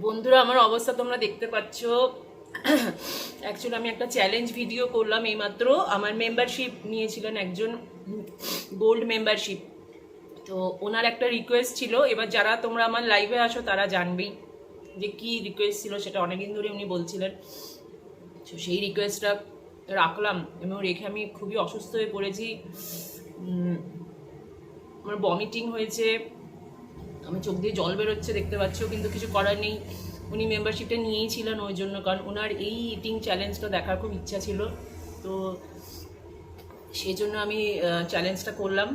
তো বন্ধুরা, আমার অবস্থা তোমরা দেখতে পাচ্ছ। অ্যাকচুয়ালি আমি একটা চ্যালেঞ্জ ভিডিও করলাম এইমাত্র। আমার মেম্বারশিপ নিয়েছিলেন একজন, গোল্ড মেম্বারশিপ। তো ওনার একটা রিকোয়েস্ট ছিল। এবার যারা তোমরা আমার লাইভে আসো তারা জানবেই যে কি রিকোয়েস্ট ছিল, সেটা অনেকদিন ধরে উনি বলছিলেন। তো সেই রিকোয়েস্টটা রাখলাম এবং রেখে আমি খুবই অসুস্থ হয়ে পড়েছি। আমার ভমিটিং হয়েছে, আমার চোখ দিয়ে জল বেরোচ্ছে দেখতে পাচ্ছ, কিন্তু কিছু করার নেই। উনি মেম্বারশিপটা নিয়েই ছিলেন ওই জন্য, কারণ ওনার এই ইটিং চ্যালেঞ্জটা দেখার খুব ইচ্ছা ছিল। তো সেই জন্য আমি চ্যালেঞ্জটা করলাম।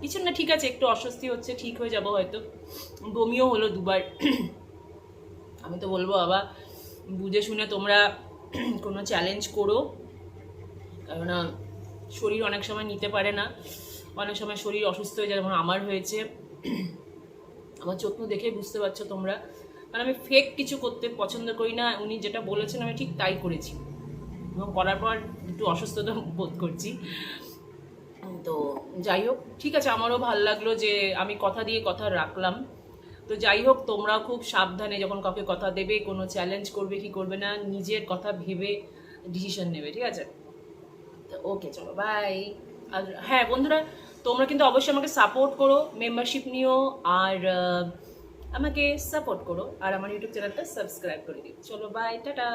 কিছু না, ঠিক আছে, একটু অস্বস্তি হচ্ছে, ঠিক হয়ে যাব হয়তো। বমিও হলো দুবার। আমি তো বলবো বাবা, বুঝে শুনে তোমরা কোনো চ্যালেঞ্জ করো, কেননা শরীর অনেক সময় নিতে পারে না, অনেক সময় শরীর অসুস্থ হয়ে যায়, যেমন আমার হয়েছে। আমার যত্ন দেখে বুঝতে পারছো তোমরা, কারণ আমি ফেক কিছু করতে পছন্দ করি না। উনি যেটা বলেছেন আমি ঠিক তাই করেছি, এবং করার পর একটু অসুস্থতা বোধ করছি। তো যাই হোক, ঠিক আছে, আমারও ভালো লাগলো যে আমি কথা দিয়ে কথা রাখলাম। তো যাই হোক, তোমরা খুব সাবধানে যখন কাউকে কথা দেবে, কোনো চ্যালেঞ্জ করবে কি করবে না, নিজের কথা ভেবে ডিসিশন নেবে, ঠিক আছে? তো ওকে, চলো বাই। আর হ্যাঁ বন্ধুরা, তোমরা কিন্তু অবশ্যই আমাকে সাপোর্ট করো, মেম্বারশিপ নিও, আর আমাকে সাপোর্ট করো, আর আমার ইউটিউব চ্যানেলটা সাবস্ক্রাইব করে দিও। চলো বাই, টাটা।